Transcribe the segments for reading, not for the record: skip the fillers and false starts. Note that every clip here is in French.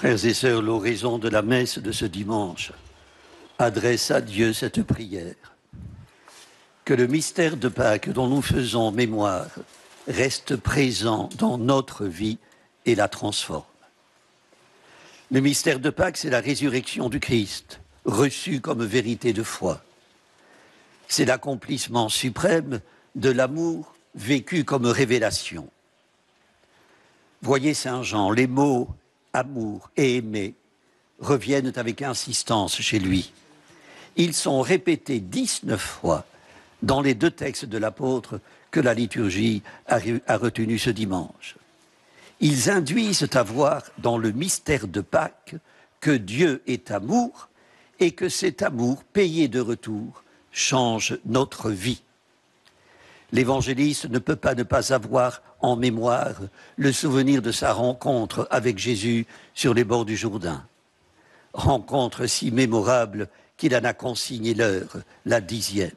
Frères et sœurs, l'oraison de la messe de ce dimanche adresse à Dieu cette prière. Que le mystère de Pâques dont nous faisons mémoire reste présent dans notre vie et la transforme. Le mystère de Pâques, c'est la résurrection du Christ, reçue comme vérité de foi. C'est l'accomplissement suprême de l'amour vécu comme révélation. Voyez Saint Jean, les mots amour et aimer reviennent avec insistance chez lui. Ils sont répétés 19 fois dans les deux textes de l'apôtre que la liturgie a retenus ce dimanche. Ils induisent à voir dans le mystère de Pâques que Dieu est amour et que cet amour payé de retour change notre vie. L'évangéliste ne peut pas ne pas avoir en mémoire le souvenir de sa rencontre avec Jésus sur les bords du Jourdain. Rencontre si mémorable qu'il en a consigné l'heure, la 10e.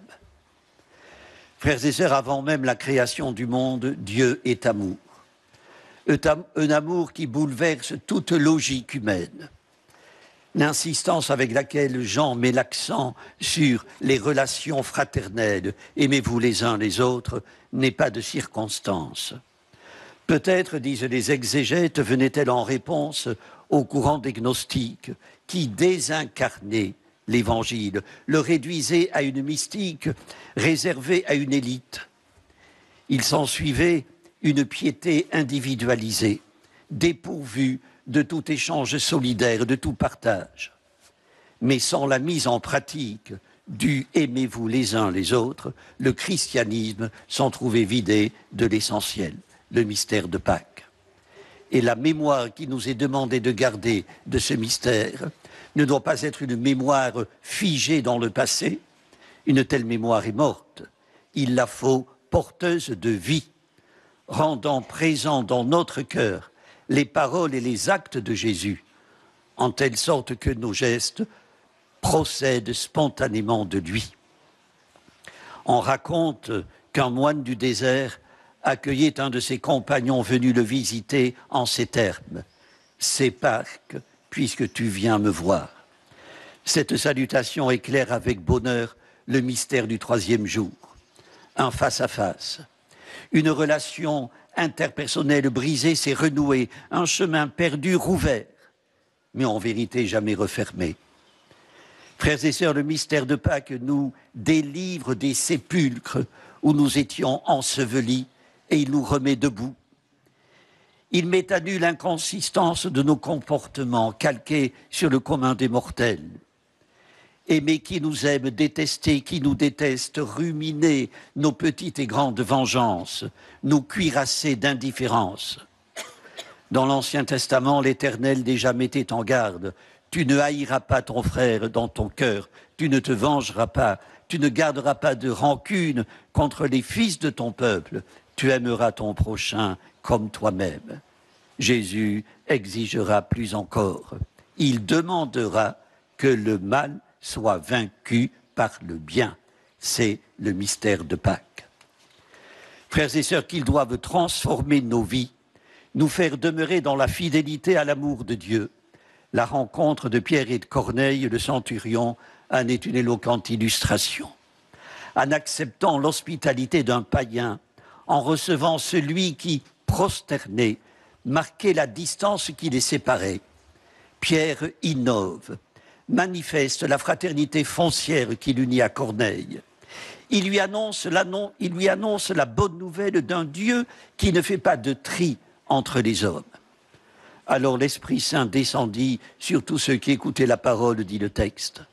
Frères et sœurs, avant même la création du monde, Dieu est amour. Un amour qui bouleverse toute logique humaine. L'insistance avec laquelle Jean met l'accent sur les relations fraternelles, aimez-vous les uns les autres, n'est pas de circonstance. Peut-être, disent les exégètes, venait-elle en réponse au courant des gnostiques qui désincarnaient l'Évangile, le réduisaient à une mystique réservée à une élite. Il s'ensuivait une piété individualisée, dépourvue de tout échange solidaire, de tout partage. Mais sans la mise en pratique du « aimez-vous les uns les autres », le christianisme s'en trouvait vidé de l'essentiel, le mystère de Pâques. Et la mémoire qui nous est demandée de garder de ce mystère ne doit pas être une mémoire figée dans le passé. Une telle mémoire est morte. Il la faut porteuse de vie, rendant présent dans notre cœur les paroles et les actes de Jésus, en telle sorte que nos gestes procèdent spontanément de lui. On raconte qu'un moine du désert accueillait un de ses compagnons venu le visiter en ces termes : « C'est Pâques, puisque tu viens me voir. » Cette salutation éclaire avec bonheur le mystère du 3e jour. Un face-à-face, une relation interpersonnelle brisée s'est renouée, un chemin perdu rouvert, mais en vérité jamais refermé. Frères et sœurs, le mystère de Pâques nous délivre des sépulcres où nous étions ensevelis et il nous remet debout. Il met à nu l'inconsistance de nos comportements calqués sur le commun des mortels. Aimer qui nous aime, détester qui nous déteste, ruminer nos petites et grandes vengeances, nous cuirasser d'indifférence. Dans l'Ancien Testament, l'Éternel déjà mettait en garde : tu ne haïras pas ton frère dans ton cœur, tu ne te vengeras pas, tu ne garderas pas de rancune contre les fils de ton peuple, tu aimeras ton prochain comme toi-même. Jésus exigera plus encore. Il demandera que le mal soit vaincu par le bien. C'est le mystère de Pâques. Frères et sœurs, qu'ils doivent transformer nos vies, nous faire demeurer dans la fidélité à l'amour de Dieu. La rencontre de Pierre et de Corneille, le centurion, en est une éloquente illustration. En acceptant l'hospitalité d'un païen, en recevant celui qui, prosterné, marquait la distance qui les séparait, Pierre innove, manifeste la fraternité foncière qui l'unit à Corneille. Il lui annonce la bonne nouvelle d'un Dieu qui ne fait pas de tri entre les hommes. Alors l'Esprit Saint descendit sur tous ceux qui écoutaient la parole, dit le texte.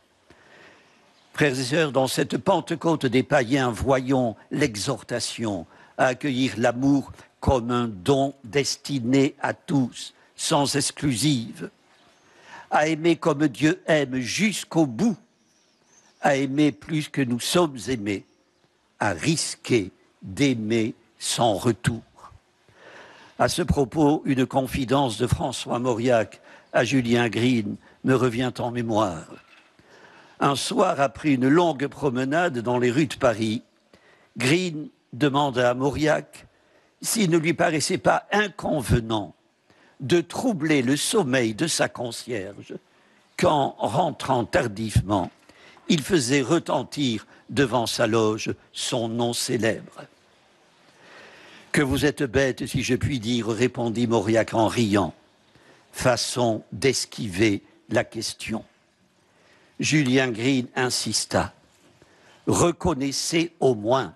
Frères et sœurs, dans cette Pentecôte des païens, voyons l'exhortation à accueillir l'amour comme un don destiné à tous, sans exclusive, à aimer comme Dieu aime jusqu'au bout, à aimer plus que nous sommes aimés, à risquer d'aimer sans retour. À ce propos, une confidence de François Mauriac à Julien Green me revient en mémoire. Un soir, après une longue promenade dans les rues de Paris, Green demanda à Mauriac s'il ne lui paraissait pas inconvenant de troubler le sommeil de sa concierge quand, rentrant tardivement, il faisait retentir devant sa loge son nom célèbre. « Que vous êtes bête, si je puis dire, répondit Mauriac en riant, façon d'esquiver la question. Julien Green insista. « Reconnaissez au moins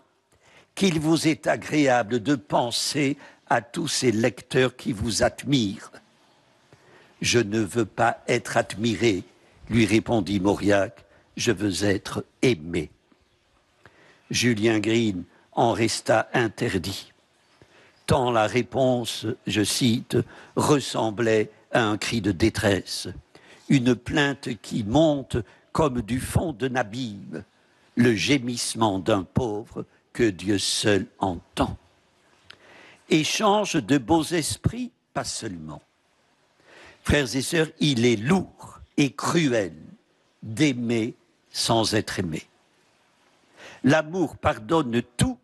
qu'il vous est agréable de penser à tous ces lecteurs qui vous admirent. »« Je ne veux pas être admiré, lui répondit Mauriac, je veux être aimé. » Julien Green en resta interdit, tant la réponse, je cite, ressemblait à un cri de détresse, une plainte qui monte comme du fond d'un abîme, le gémissement d'un pauvre que Dieu seul entend. Échange de beaux esprits, pas seulement. Frères et sœurs, il est lourd et cruel d'aimer sans être aimé. L'amour pardonne tout,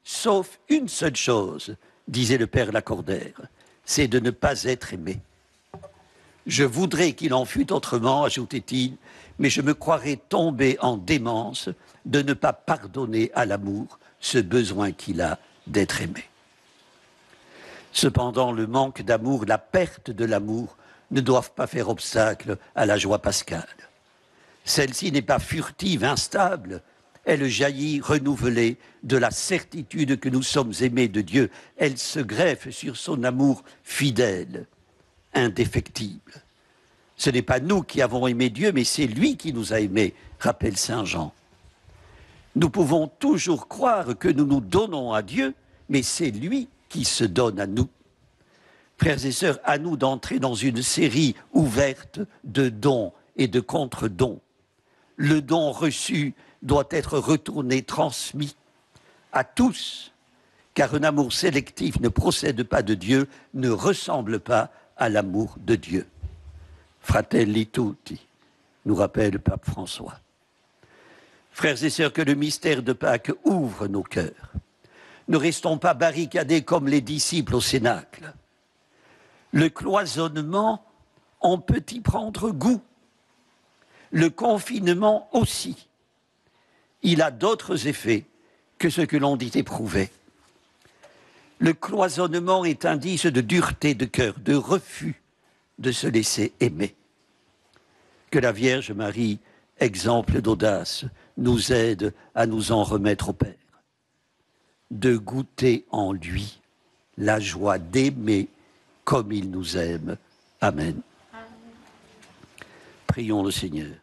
sauf une seule chose, disait le père Lacordaire, c'est de ne pas être aimé. Je voudrais qu'il en fût autrement, ajoutait-il, mais je me croirais tombé en démence de ne pas pardonner à l'amour ce besoin qu'il a d'être aimé. Cependant, le manque d'amour, la perte de l'amour ne doivent pas faire obstacle à la joie pascale. Celle-ci n'est pas furtive, instable, elle jaillit renouvelée de la certitude que nous sommes aimés de Dieu. Elle se greffe sur son amour fidèle, indéfectible. Ce n'est pas nous qui avons aimé Dieu, mais c'est lui qui nous a aimés, rappelle saint Jean. Nous pouvons toujours croire que nous nous donnons à Dieu, mais c'est lui qui se donne à nous. Frères et sœurs, à nous d'entrer dans une série ouverte de dons et de contre-dons. Le don reçu doit être retourné, transmis à tous, car un amour sélectif ne procède pas de Dieu, ne ressemble pas à l'amour de Dieu. Fratelli tutti, nous rappelle le pape François. Frères et sœurs, que le mystère de Pâques ouvre nos cœurs. Ne restons pas barricadés comme les disciples au Cénacle. Le cloisonnement, on peut y prendre goût. Le confinement aussi. Il a d'autres effets que ce que l'on dit éprouver. Le cloisonnement est indice de dureté de cœur, de refus de se laisser aimer. Que la Vierge Marie, exemple d'audace, nous aide à nous en remettre au Père. De goûter en lui la joie d'aimer comme il nous aime. Amen. Prions le Seigneur.